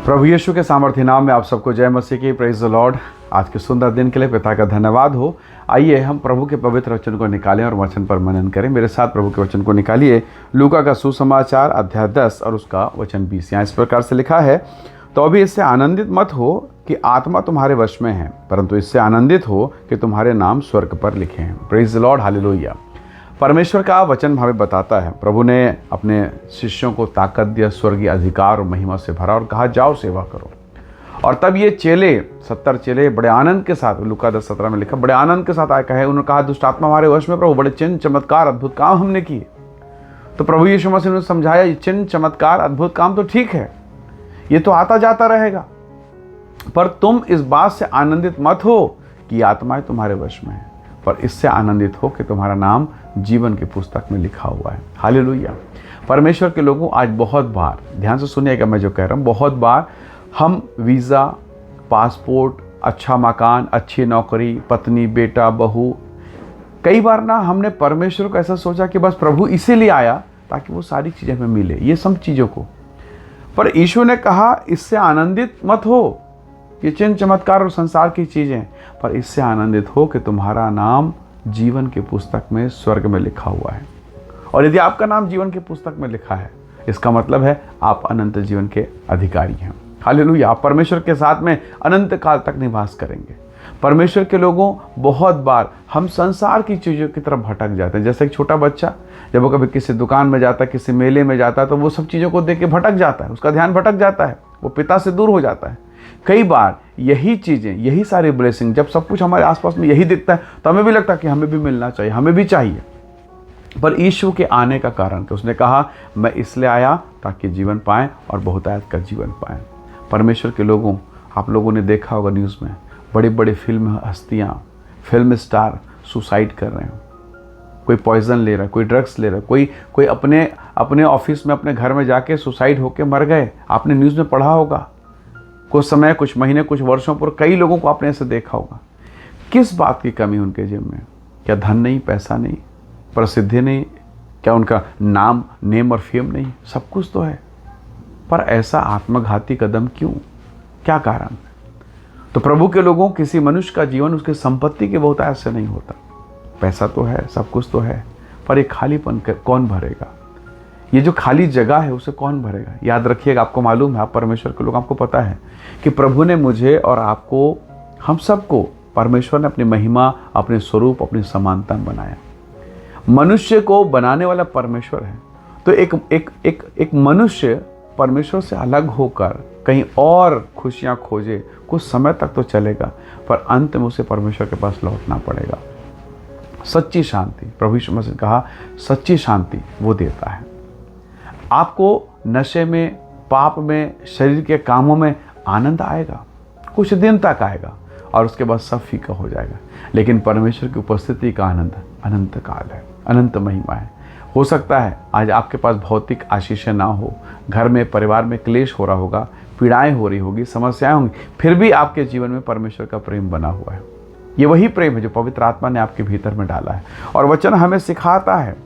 प्रभु यीशु के सामर्थ्य नाम में आप सबको जय मसीह की। Praise the Lord. आज के सुंदर दिन के लिए पिता का धन्यवाद हो। आइए हम प्रभु के पवित्र वचन को निकालें और वचन पर मनन करें। मेरे साथ प्रभु के वचन को निकालिए। लूका का सुसमाचार अध्याय 10 और उसका वचन 20। यहाँ इस प्रकार से लिखा है, तो अभी इससे आनंदित मत हो कि आत्मा तुम्हारे वश में है, परंतु इससे आनंदित हो कि तुम्हारे नाम स्वर्ग पर लिखे हैं। Praise the Lord, hallelujah. परमेश्वर का वचन हमें बताता है, प्रभु ने अपने शिष्यों को ताकत दिया, स्वर्गीय अधिकार और महिमा से भरा और कहा जाओ सेवा करो। और तब ये चेले 70 चेले बड़े आनंद के साथ, लूका 10:17 में लिखा, बड़े आनंद के साथ आए कहे, उन्होंने कहा दुष्ट आत्मा हमारे वश में प्रभु, बड़े चिन्ह चमत्कार अद्भुत काम हमने किए। तो प्रभु यीशु मसीह ने समझाया, ये चिन्ह चमत्कार अद्भुत काम तो ठीक है, ये तो आता जाता रहेगा, पर तुम इस बात से आनंदित मत हो कि आत्माएं तुम्हारे वश में है, पर इससे आनंदित हो कि तुम्हारा नाम जीवन की पुस्तक में लिखा हुआ है। हालेलुया। परमेश्वर के लोगों, आज बहुत बार, ध्यान से सुनिएगा मैं जो कह रहा हूँ, बहुत बार हम वीज़ा, पासपोर्ट, अच्छा मकान, अच्छी नौकरी, पत्नी, बेटा, बहू, कई बार ना हमने परमेश्वर को ऐसा सोचा कि बस प्रभु इसीलिए आया ताकि वो सारी चीज़ें हमें मिले, ये सब चीज़ों को। पर यीशु ने कहा इससे आनंदित मत हो, ये चिन्ह चमत्कार और संसार की चीज़ें, पर इससे आनंदित हो कि तुम्हारा नाम जीवन की पुस्तक में स्वर्ग में लिखा हुआ है। और यदि आपका नाम जीवन की पुस्तक में लिखा है, इसका मतलब है आप अनंत जीवन के अधिकारी हैं। हालेलुया। आप परमेश्वर के साथ में अनंत काल तक निवास करेंगे। परमेश्वर के लोगों, बहुत बार हम संसार की चीज़ों की तरफ भटक जाते हैं। जैसे एक छोटा बच्चा जब वो कभी किसी दुकान में जाता है, किसी मेले में जाता है, तो वो सब चीज़ों को देख के भटक जाता है, उसका ध्यान भटक जाता है, वो पिता से दूर हो जाता है। कई बार यही चीज़ें, यही सारी ब्लेसिंग, जब सब कुछ हमारे आसपास में यही दिखता है, तो हमें भी लगता है कि हमें भी मिलना चाहिए, हमें भी चाहिए। पर यीशु के आने का कारण कि उसने कहा मैं इसलिए आया ताकि जीवन पाएं और बहुतायत का जीवन पाएं। परमेश्वर के लोगों, आप लोगों ने देखा होगा न्यूज़ में, बड़ी बड़ी फिल्म हस्तियाँ, फिल्म स्टार सुसाइड कर रहे हैं। कोई पॉइजन ले रहा है, कोई ड्रग्स ले रहा है, कोई अपने ऑफिस में, अपने घर में जाके सुसाइड होकर मर गए। आपने न्यूज़ में पढ़ा होगा। कुछ समय, कुछ महीने, कुछ वर्षों पर कई लोगों को आपने ऐसे देखा होगा। किस बात की कमी उनके जेब में? क्या धन नहीं, पैसा नहीं, प्रसिद्धि नहीं, क्या उनका नेम और फेम नहीं? सब कुछ तो है, पर ऐसा आत्मघाती कदम क्यों? क्या कारण? तो प्रभु के लोगों, किसी मनुष्य का जीवन उसकी संपत्ति के बहुत ऐसे नहीं होता। पैसा तो है, सब कुछ तो है, पर एक खालीपन कौन भरेगा? ये जो खाली जगह है उसे कौन भरेगा? याद रखिएगा, आपको मालूम है, आप परमेश्वर के लोग, आपको पता है कि प्रभु ने मुझे और आपको, हम सबको, परमेश्वर ने अपनी महिमा, अपने स्वरूप, अपनी समानता में बनाया। मनुष्य को बनाने वाला परमेश्वर है। तो एक मनुष्य परमेश्वर से अलग होकर कहीं और खुशियां खोजे, कुछ समय तक तो चलेगा, पर अंत में उसे परमेश्वर के पास लौटना पड़ेगा। सच्ची शांति, प्रभु यीशु मसीह ने कहा सच्ची शांति वो देता है। आपको नशे में, पाप में, शरीर के कामों में आनंद आएगा, कुछ दिन तक आएगा और उसके बाद सब फीका हो जाएगा। लेकिन परमेश्वर की उपस्थिति का आनंद अनंत काल है, अनंत महिमा है। हो सकता है आज आपके पास भौतिक आशीषें ना हो, घर में, परिवार में क्लेश हो रहा होगा, पीड़ाएं हो रही होगी, समस्याएं होंगी, फिर भी आपके जीवन में परमेश्वर का प्रेम बना हुआ है। ये वही प्रेम है जो पवित्र आत्मा ने आपके भीतर में डाला है। और वचन हमें सिखाता है,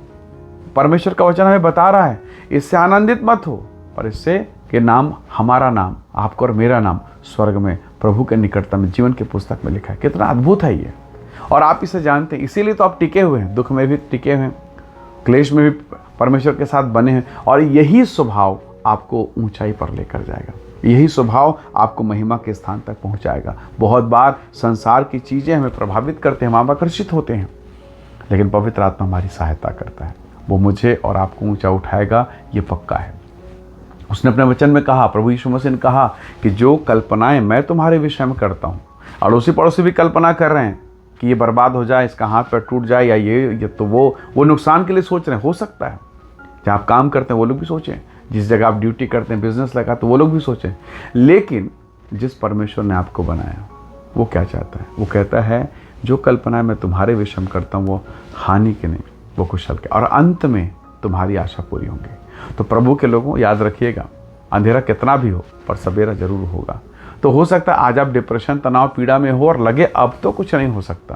परमेश्वर का वचन हमें बता रहा है, इससे आनंदित मत हो, पर इससे कि नाम, हमारा नाम, आपका और मेरा नाम स्वर्ग में प्रभु के निकटतम में जीवन की पुस्तक में लिखा है। कितना अद्भुत है ये! और आप इसे जानते हैं, इसीलिए तो आप टिके हुए हैं, दुख में भी टिके हुए हैं, क्लेश में भी परमेश्वर के साथ बने हैं। और यही स्वभाव आपको ऊंचाई पर लेकर जाएगा, यही स्वभाव आपको महिमा के स्थान तक पहुंचाएगा। बहुत बार संसार की चीज़ें हमें प्रभावित करते हैं, हम आकर्षित होते हैं, लेकिन पवित्र आत्मा हमारी सहायता करता है, वो मुझे और आपको ऊंचा उठाएगा, ये पक्का है। उसने अपने वचन में कहा, प्रभु यीशु मसीह ने कहा कि जो कल्पनाएं मैं तुम्हारे विषय में करता हूँ, अड़ोसी पड़ोसी भी कल्पना कर रहे हैं कि ये बर्बाद हो जाए, इसका हाथ पैर टूट जाए, या ये तो वो नुकसान के लिए सोच रहे हैं। हो सकता है जहाँ आप काम करते हैं वो लोग भी सोचें, जिस जगह आप ड्यूटी करते हैं, बिजनेस लगा, तो वो लोग भी सोचें। लेकिन जिस परमेश्वर ने आपको बनाया, वो क्या चाहता है? वो कहता है जो कल्पनाएं मैं तुम्हारे विषय में करता हूँ वो हानि के नहीं, वो कुशल के, और अंत में तुम्हारी आशा पूरी होंगी। तो प्रभु के लोगों, याद रखिएगा, अंधेरा कितना भी हो पर सवेरा जरूर होगा। तो हो सकता है आज आप डिप्रेशन, तनाव, पीड़ा में हो और लगे अब तो कुछ नहीं हो सकता,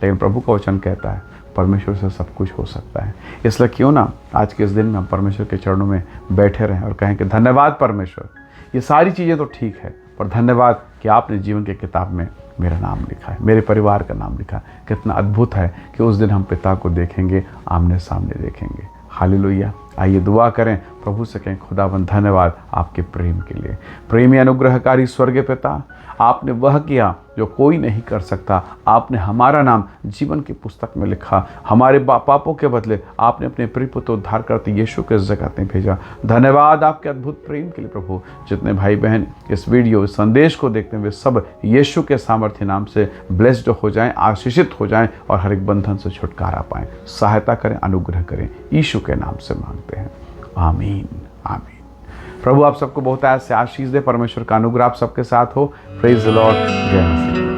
लेकिन प्रभु का वचन कहता है परमेश्वर से सब कुछ हो सकता है। इसलिए क्यों ना आज के इस दिन में हम परमेश्वर के चरणों में बैठे रहें और कहें कि धन्यवाद परमेश्वर ये सारी चीज़ें तो ठीक है, पर धन्यवाद कि आपने जीवन के किताब में मेरा नाम लिखा है, मेरे परिवार का नाम लिखा है। कितना अद्भुत है कि उस दिन हम पिता को देखेंगे, आमने सामने देखेंगे। हालेलुया। आइए दुआ करें, प्रभु से कहें, खुदावंद धन्यवाद आपके प्रेम के लिए। प्रेमी अनुग्रहकारी स्वर्गीय पिता, आपने वह किया जो कोई नहीं कर सकता। आपने हमारा नाम जीवन की पुस्तक में लिखा। हमारे पापों के बदले आपने अपने प्रिय पुत्र उद्धारकर्ता यीशु के इस जगत में भेजा। धन्यवाद आपके अद्भुत प्रेम के लिए प्रभु। जितने भाई बहन इस वीडियो इस संदेश को देखते हैं वे सब यीशु के सामर्थ्य नाम से ब्लेस्ड हो जाएं, आशीषित हो जाएं और हर एक बंधन से छुटकारा पाएं। सहायता करें, अनुग्रह करें, यीशु के नाम से मांगते हैं, आमीन आमीन। प्रभु आप सबको बहुत ऐसे आशीष दे। परमेश्वर का अनुग्रह आप सबके साथ हो। Praise the Lord. जय मसीह।